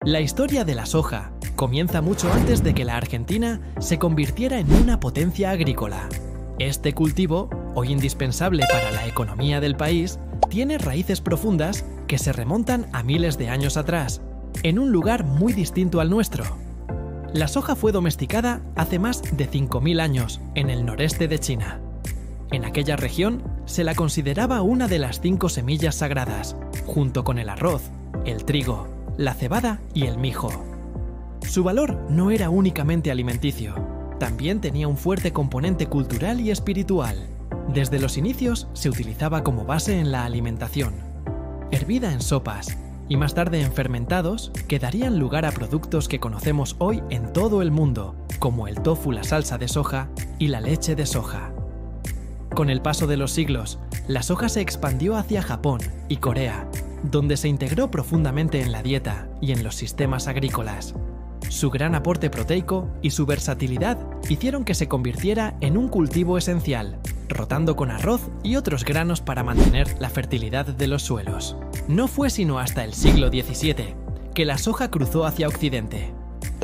La historia de la soja comienza mucho antes de que la Argentina se convirtiera en una potencia agrícola. Este cultivo, hoy indispensable para la economía del país, tiene raíces profundas que se remontan a miles de años atrás, en un lugar muy distinto al nuestro. La soja fue domesticada hace más de 5.000 años en el noreste de China. En aquella región se la consideraba una de las 5 semillas sagradas, junto con el arroz, el trigo, la cebada y el mijo. Su valor no era únicamente alimenticio, también tenía un fuerte componente cultural y espiritual. Desde los inicios se utilizaba como base en la alimentación, hervida en sopas y más tarde en fermentados que darían lugar a productos que conocemos hoy en todo el mundo, como el tofu, la salsa de soja y la leche de soja. Con el paso de los siglos, la soja se expandió hacia Japón y Corea, donde se integró profundamente en la dieta y en los sistemas agrícolas. Su gran aporte proteico y su versatilidad hicieron que se convirtiera en un cultivo esencial, rotando con arroz y otros granos para mantener la fertilidad de los suelos. No fue sino hasta el siglo XVII que la soja cruzó hacia Occidente.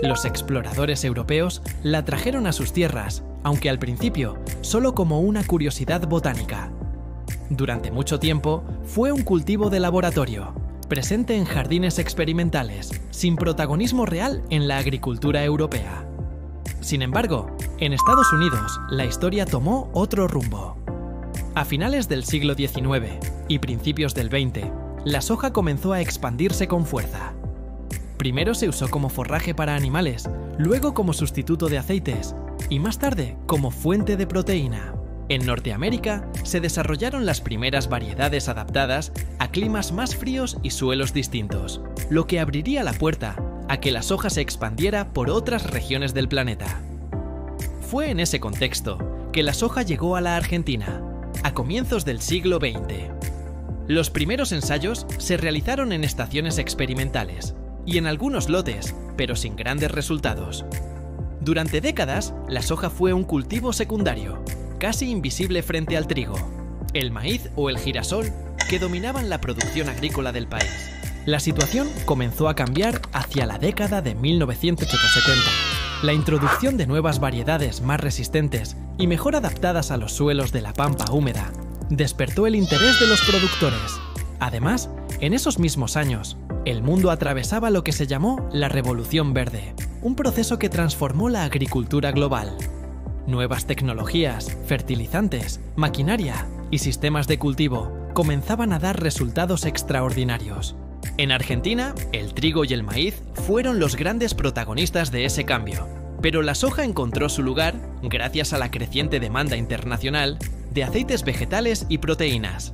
Los exploradores europeos la trajeron a sus tierras, aunque al principio solo como una curiosidad botánica. Durante mucho tiempo fue un cultivo de laboratorio, presente en jardines experimentales, sin protagonismo real en la agricultura europea. Sin embargo, en Estados Unidos la historia tomó otro rumbo. A finales del siglo XIX y principios del XX, la soja comenzó a expandirse con fuerza. Primero se usó como forraje para animales, luego como sustituto de aceites y más tarde como fuente de proteína. En Norteamérica se desarrollaron las primeras variedades adaptadas a climas más fríos y suelos distintos, lo que abriría la puerta a que la soja se expandiera por otras regiones del planeta. Fue en ese contexto que la soja llegó a la Argentina, a comienzos del siglo XX. Los primeros ensayos se realizaron en estaciones experimentales y en algunos lotes, pero sin grandes resultados. Durante décadas, la soja fue un cultivo secundario, casi invisible frente al trigo, el maíz o el girasol, que dominaban la producción agrícola del país. La situación comenzó a cambiar hacia la década de 1970. La introducción de nuevas variedades más resistentes y mejor adaptadas a los suelos de la pampa húmeda despertó el interés de los productores. Además, en esos mismos años, el mundo atravesaba lo que se llamó la Revolución Verde, un proceso que transformó la agricultura global. Nuevas tecnologías, fertilizantes, maquinaria y sistemas de cultivo comenzaban a dar resultados extraordinarios. En Argentina, el trigo y el maíz fueron los grandes protagonistas de ese cambio, pero la soja encontró su lugar gracias a la creciente demanda internacional de aceites vegetales y proteínas.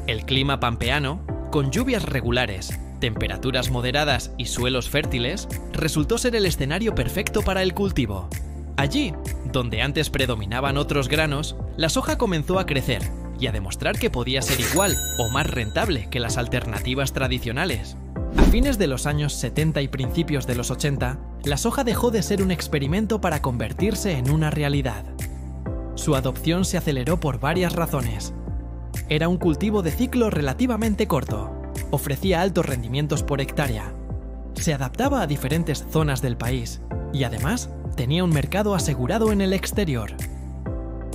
El clima pampeano, con lluvias regulares, temperaturas moderadas y suelos fértiles, resultó ser el escenario perfecto para el cultivo. Allí, donde antes predominaban otros granos, la soja comenzó a crecer y a demostrar que podía ser igual o más rentable que las alternativas tradicionales. A fines de los años 70 y principios de los 80, la soja dejó de ser un experimento para convertirse en una realidad. Su adopción se aceleró por varias razones. Era un cultivo de ciclo relativamente corto, ofrecía altos rendimientos por hectárea, se adaptaba a diferentes zonas del país y además tenía un mercado asegurado en el exterior.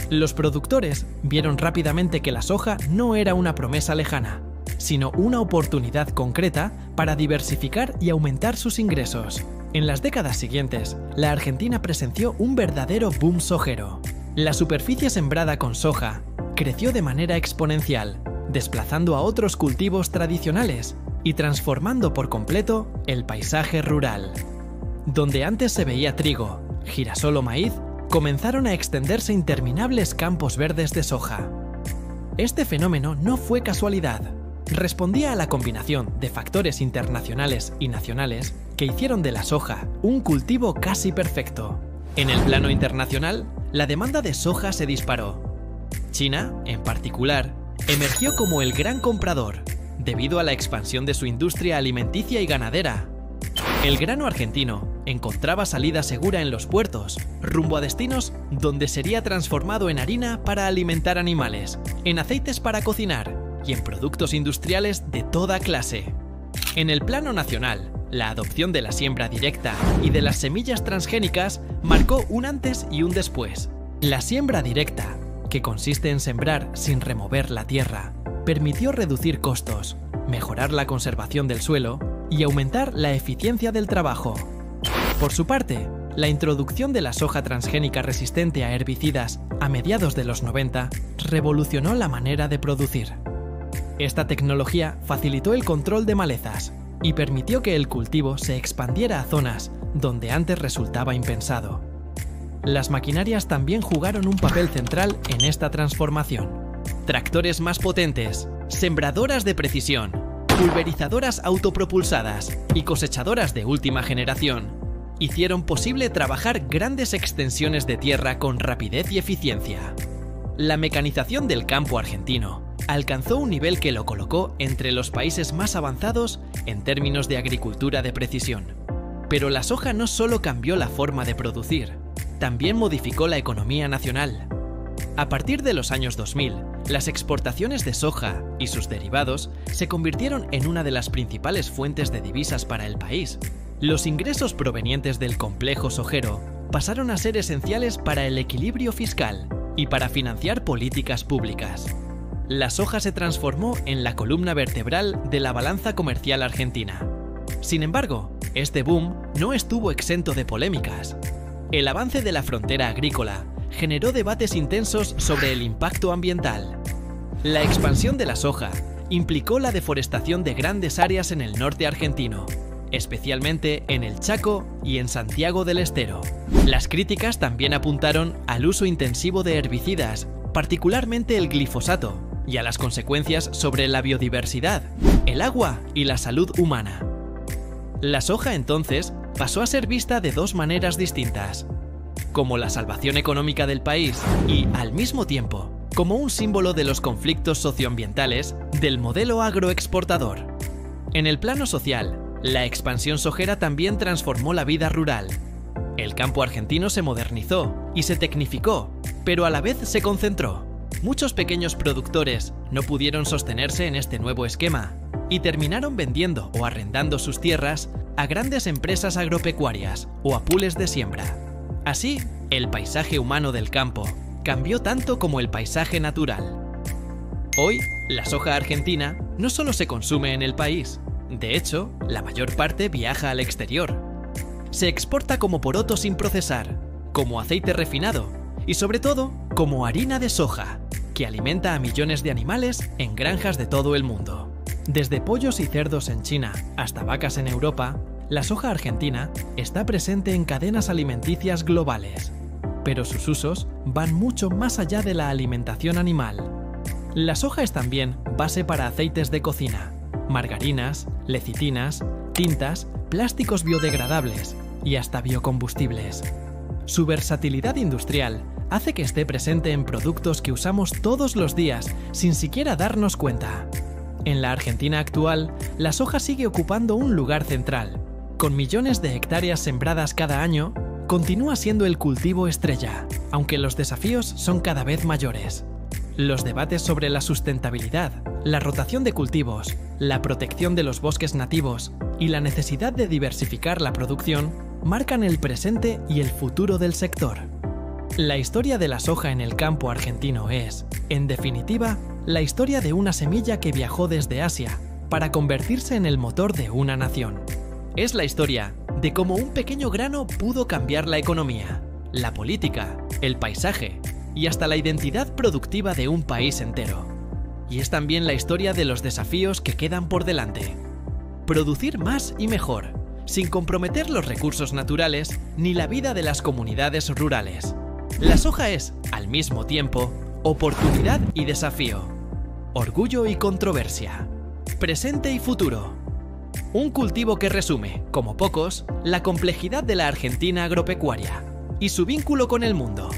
Los productores vieron rápidamente que la soja no era una promesa lejana, sino una oportunidad concreta para diversificar y aumentar sus ingresos. En las décadas siguientes, la Argentina presenció un verdadero boom sojero. La superficie sembrada con soja creció de manera exponencial, desplazando a otros cultivos tradicionales y transformando por completo el paisaje rural. Donde antes se veía trigo, girasol o maíz, comenzaron a extenderse interminables campos verdes de soja. Este fenómeno no fue casualidad. Respondía a la combinación de factores internacionales y nacionales que hicieron de la soja un cultivo casi perfecto. En el plano internacional, la demanda de soja se disparó. China, en particular, emergió como el gran comprador, debido a la expansión de su industria alimenticia y ganadera. El grano argentino encontraba salida segura en los puertos, rumbo a destinos donde sería transformado en harina para alimentar animales, en aceites para cocinar y en productos industriales de toda clase. En el plano nacional, La adopción de la siembra directa y de las semillas transgénicas marcó un antes y un después. La siembra directa, que consiste en sembrar sin remover la tierra, permitió reducir costos, mejorar la conservación del suelo y aumentar la eficiencia del trabajo. Por su parte, la introducción de la soja transgénica resistente a herbicidas a mediados de los 90 revolucionó la manera de producir. Esta tecnología facilitó el control de malezas y permitió que el cultivo se expandiera a zonas donde antes resultaba impensado. Las maquinarias también jugaron un papel central en esta transformación. Tractores más potentes, sembradoras de precisión, pulverizadoras autopropulsadas y cosechadoras de última generación hicieron posible trabajar grandes extensiones de tierra con rapidez y eficiencia. La mecanización del campo argentino alcanzó un nivel que lo colocó entre los países más avanzados en términos de agricultura de precisión. Pero la soja no solo cambió la forma de producir, también modificó la economía nacional. A partir de los años 2000, las exportaciones de soja y sus derivados se convirtieron en una de las principales fuentes de divisas para el país. Los ingresos provenientes del complejo sojero pasaron a ser esenciales para el equilibrio fiscal y para financiar políticas públicas. La soja se transformó en la columna vertebral de la balanza comercial argentina. Sin embargo, este boom no estuvo exento de polémicas. El avance de la frontera agrícola generó debates intensos sobre el impacto ambiental. La expansión de la soja implicó la deforestación de grandes áreas en el norte argentino, especialmente en el Chaco y en Santiago del Estero. Las críticas también apuntaron al uso intensivo de herbicidas, particularmente el glifosato, y a las consecuencias sobre la biodiversidad, el agua y la salud humana. La soja entonces pasó a ser vista de dos maneras distintas: como la salvación económica del país y, al mismo tiempo, como un símbolo de los conflictos socioambientales del modelo agroexportador. En el plano social, la expansión sojera también transformó la vida rural. El campo argentino se modernizó y se tecnificó, pero a la vez se concentró. Muchos pequeños productores no pudieron sostenerse en este nuevo esquema y terminaron vendiendo o arrendando sus tierras a grandes empresas agropecuarias o a pools de siembra. Así, el paisaje humano del campo cambió tanto como el paisaje natural. Hoy, la soja argentina no solo se consume en el país, de hecho, la mayor parte viaja al exterior. Se exporta como poroto sin procesar, como aceite refinado y sobre todo como harina de soja, que alimenta a millones de animales en granjas de todo el mundo. Desde pollos y cerdos en China hasta vacas en Europa, la soja argentina está presente en cadenas alimenticias globales, pero sus usos van mucho más allá de la alimentación animal. La soja es también base para aceites de cocina, margarinas, lecitinas, tintas, plásticos biodegradables y hasta biocombustibles. Su versatilidad industrial hace que esté presente en productos que usamos todos los días sin siquiera darnos cuenta. En la Argentina actual, la soja sigue ocupando un lugar central. Con millones de hectáreas sembradas cada año, continúa siendo el cultivo estrella, aunque los desafíos son cada vez mayores. Los debates sobre la sustentabilidad, la rotación de cultivos, la protección de los bosques nativos y la necesidad de diversificar la producción marcan el presente y el futuro del sector. La historia de la soja en el campo argentino es, en definitiva, la historia de una semilla que viajó desde Asia para convertirse en el motor de una nación. Es la historia de cómo un pequeño grano pudo cambiar la economía, la política, el paisaje y hasta la identidad productiva de un país entero. Y es también la historia de los desafíos que quedan por delante. Producir más y mejor, sin comprometer los recursos naturales ni la vida de las comunidades rurales. La soja es, al mismo tiempo, oportunidad y desafío, orgullo y controversia, presente y futuro. Un cultivo que resume, como pocos, la complejidad de la Argentina agropecuaria y su vínculo con el mundo.